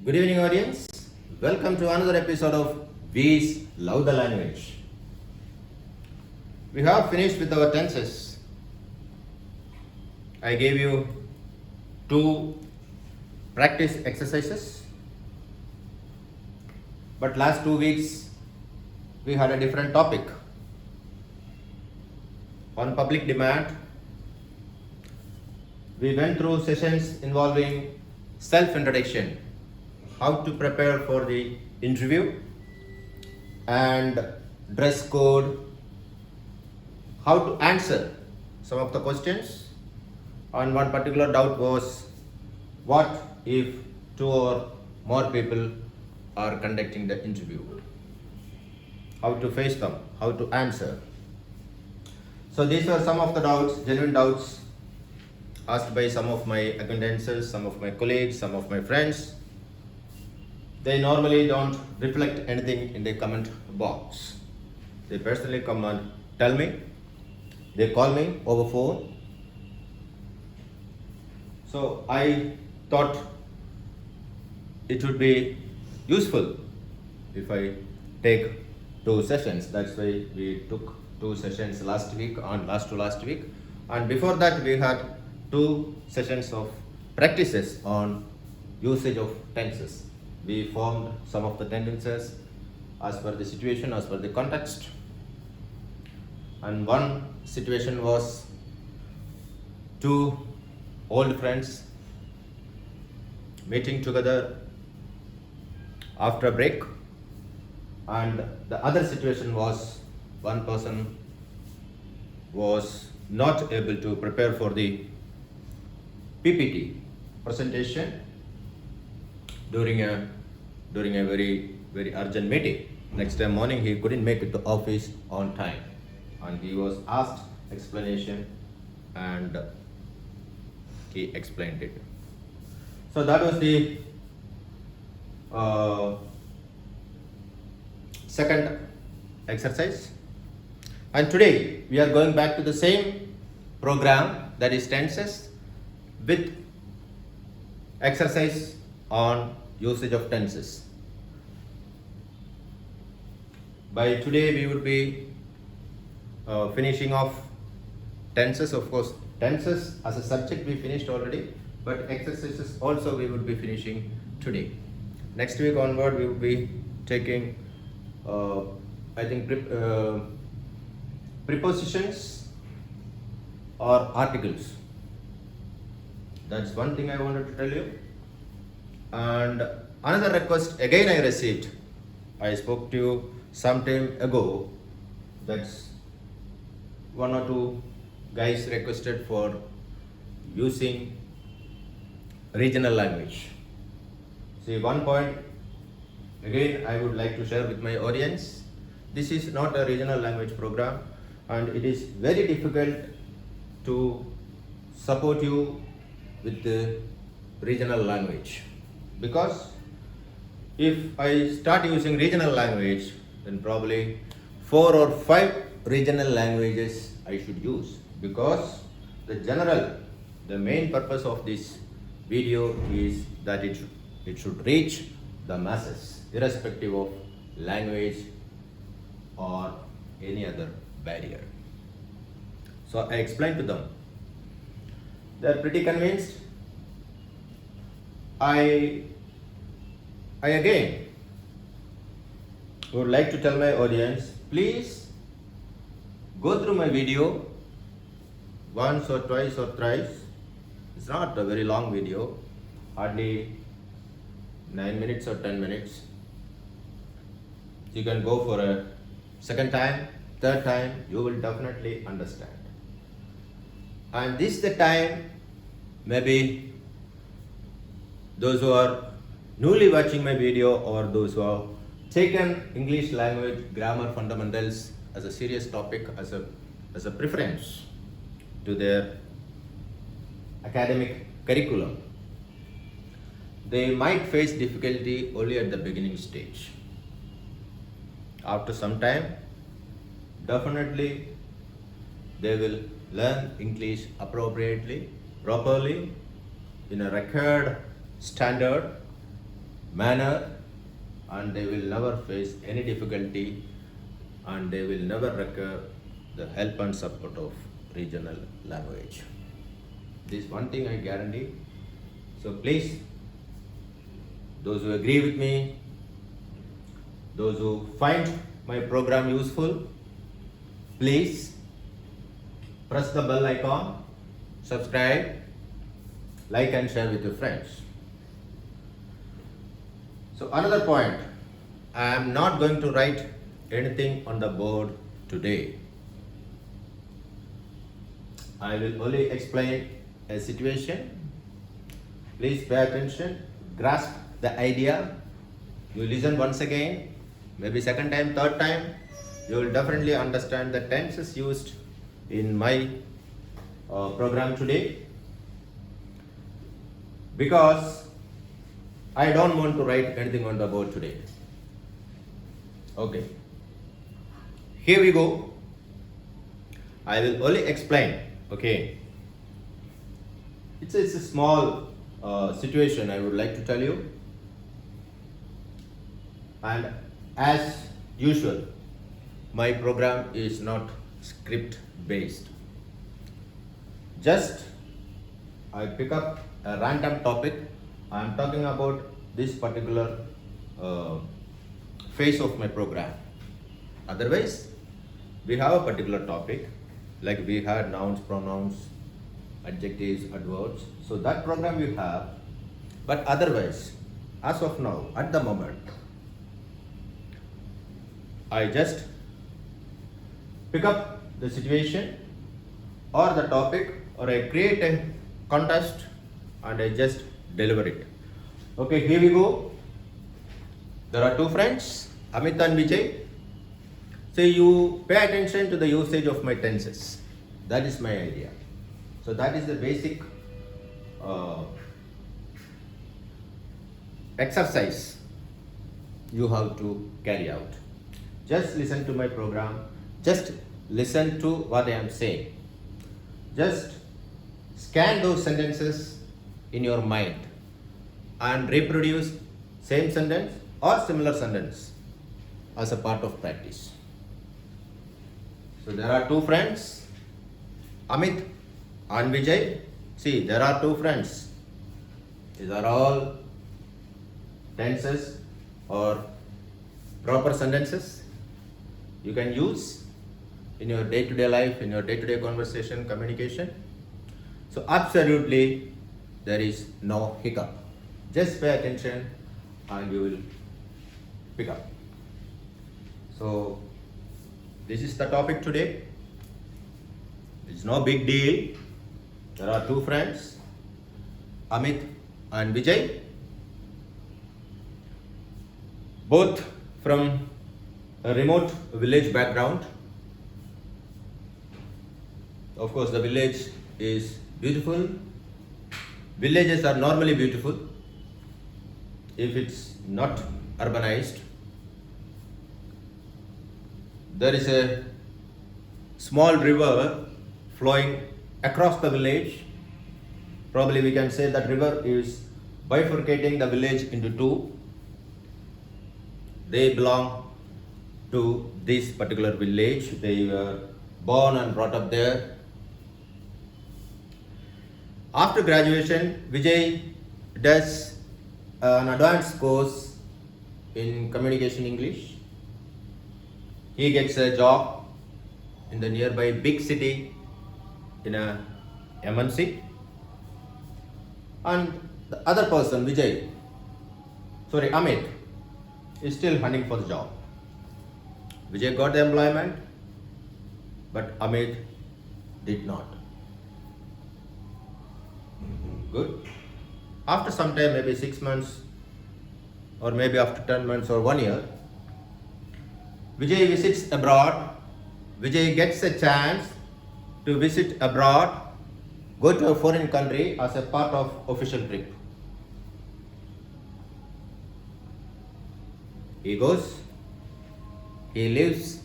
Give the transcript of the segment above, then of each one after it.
Good evening, audience. Welcome to another episode of We's Love the Language. We have finished with our tenses. I gave you two practice exercises, but last 2 weeks we had a different topic. On public demand, we went through sessions involving self-introduction, how to prepare for the interview, and dress code, how to answer some of the questions. And one particular doubt was, what if two or more people are conducting the interview? How to face them, how to answer. So these were some of the doubts, genuine doubts asked by some of my acquaintances, some of my colleagues, some of my friends. They normally don't reflect anything in the comment box. They personally come and tell me. They call me over phone. So I thought it would be useful if I take 2 sessions. That's why we took 2 sessions last week and last week. And before that we had 2 sessions of practices on usage of tenses. We formed some of the tenses as per the situation, as per the context. And one situation was 2 old friends meeting together after a break. And the other situation was one person was not able to prepare for the PPT presentation during a very urgent meeting. Next day morning he couldn't make it to office on time, and he was asked explanation and he explained it. So that was the second exercise. And today we are going back to the same program, that is tenses, with exercise on usage of tenses. By today we would be finishing off tenses. Of course, tenses as a subject we finished already, but exercises also we would be finishing today. Next week onward we will be taking prepositions or articles. That's one thing I wanted to tell you. And another request again I received. I spoke to you some time ago. That's 1 or 2 guys requested for using regional language. See, one point again I would like to share with my audience. This is not a regional language program, and it is very difficult to support you with the regional language, because if I start using regional language, then probably 4 or 5 regional languages I should use, because the main purpose of this video is that it should reach the masses, irrespective of language or any other barrier. So I explained to them. They are pretty convinced. I again would like to tell my audience, please go through my video once or twice or thrice. It's not a very long video, hardly 9 minutes or 10 minutes. You can go for a second time, third time, you will definitely understand. And this is the time, maybe those who are newly watching my video, or those who have taken English language grammar fundamentals as a serious topic, as a preference to their academic curriculum, they might face difficulty only at the beginning stage. After some time, definitely they will learn English appropriately, properly, in a record standard, manner, and they will never face any difficulty, and they will never require the help and support of regional language. This one thing I guarantee. So please, those who agree with me, those who find my program useful, please press the bell icon, subscribe, like and share with your friends. So another point, I am not going to write anything on the board today. I will only explain a situation. Please pay attention, grasp the idea. You listen once again, maybe second time, third time, you will definitely understand the tenses used in my program today. Because I don't want to write anything on the board today. Okay. Here we go. I will only explain. Okay. It's a small situation I would like to tell you. And as usual, my program is not script based. Just I pick up a random topic. I am talking about this particular phase of my program. Otherwise, we have a particular topic, like we had nouns, pronouns, adjectives, adverbs. So that program we have. But otherwise, as of now, at the moment, I just pick up the situation or the topic, or I create a context and I just deliver it. Okay, here we go. There are two friends, Amit and Vijay. So you pay attention to the usage of my tenses. That is my idea. So that is the basic exercise you have to carry out. Just listen to my program. Just listen to what I am saying. Just scan those sentences in your mind and reproduce same sentence or similar sentence as a part of practice. So there are two friends, Amit and Vijay. See, there are two friends. These are all tenses or proper sentences you can use in your day-to-day life, in your day-to-day conversation, communication. So absolutely there is no hiccup. Just pay attention and you will pick up. So this is the topic today. It's no big deal. There are two friends, Amit and Vijay, both from a remote village background. Of course, the village is beautiful. Villages are normally beautiful if it's not urbanized. There is a small river flowing across the village. Probably we can say that river is bifurcating the village into two. They belong to this particular village. They were born and brought up there. After graduation, Vijay does an advanced course in communication English. He gets a job in the nearby big city in a MNC. And the other person, Amit, is still hunting for the job. Vijay got the employment, but Amit did not. Good. After some time, maybe 6 months, or maybe after 10 months or 1 year, Vijay visits abroad. Vijay gets a chance to visit abroad, go to a foreign country as a part of official trip. He goes, he lives,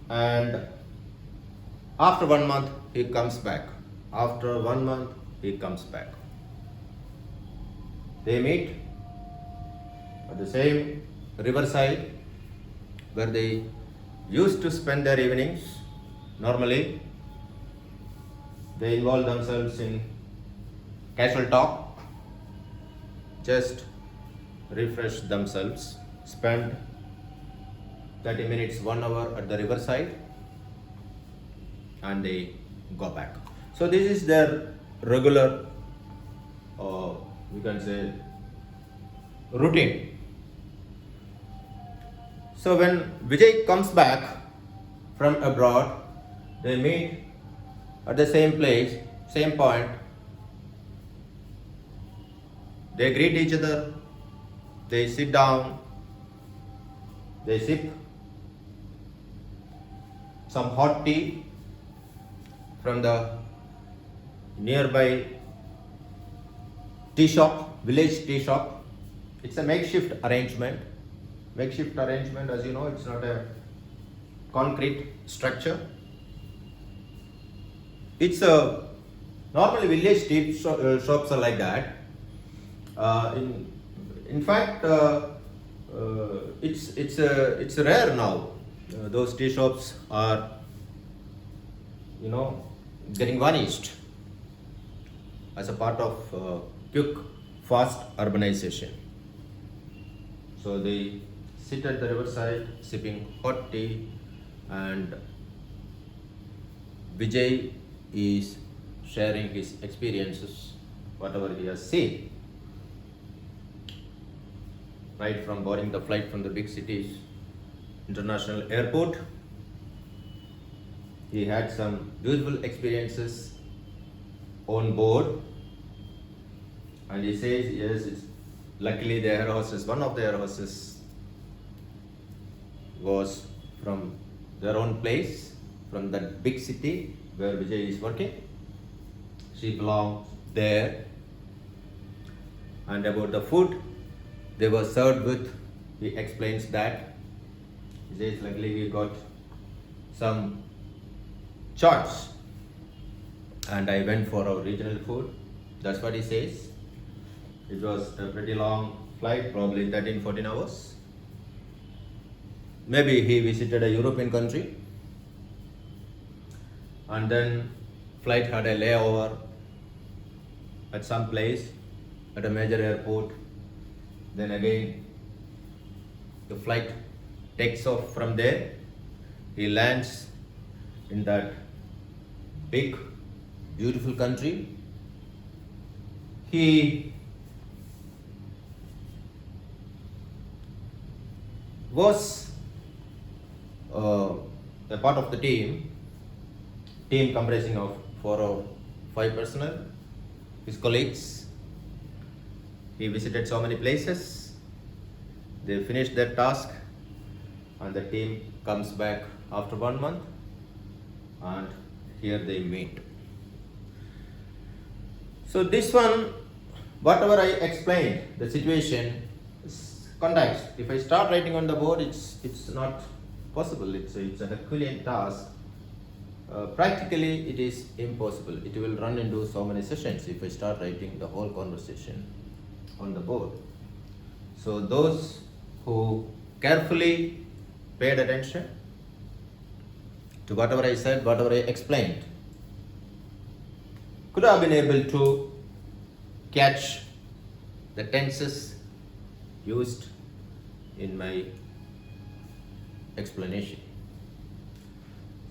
and after 1 month he comes back. After 1 month he comes back. They meet, at the same riverside where they used to spend their evenings. Normally, they involve themselves in casual talk, just refresh themselves, spend 30 minutes, 1 hour at the riverside, and they go back. So this is their regular, we can say, routine. So when Vijay comes back from abroad, they meet at the same place, same point. They greet each other, they sit down, they sip some hot tea from the nearby tea shop, village tea shop. It's a makeshift arrangement. Makeshift arrangement, as you know, it's not a concrete structure. It's a normally village tea shops are like that. In fact, it's rare now. Those tea shops are, getting vanished as a part of quick, fast urbanization. So they sit at the riverside sipping hot tea, and Vijay is sharing his experiences, whatever he has seen, right from boarding the flight from the big cities, international airport. He had some beautiful experiences on board, and he says, yes, luckily the air hostess, one of the air hostess was from their own place, from that big city where Vijay is working. She belongs there. And about the food they were served with, he explains that. He says, luckily we got some charts, and I went for our regional food. That's what he says. It was a pretty long flight, probably 13-14 hours. Maybe he visited a European country, and then flight had a layover at some place at a major airport. Then again the flight takes off from there. He lands in that big, beautiful country. He was a part of the team comprising of 4 or 5 personnel, his colleagues. He visited so many places. They finished their task, and the team comes back after 1 month, and here they meet. So this one, whatever I explained, the situation is context. If I start writing on the board, it's not possible. It's a Herculean task. Practically, it is impossible. It will run into so many sessions if I start writing the whole conversation on the board. So those who carefully paid attention to whatever I said, whatever I explained, could have been able to catch the tenses used in my explanation.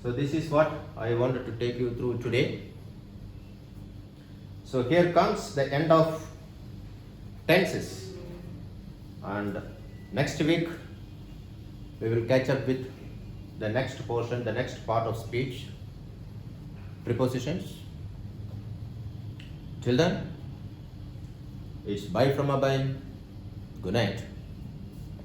So this is what I wanted to take you through today. So here comes the end of tenses, and next week we will catch up with the next portion, the next part of speech, prepositions. Till then, it's bye from Abhay. Good night.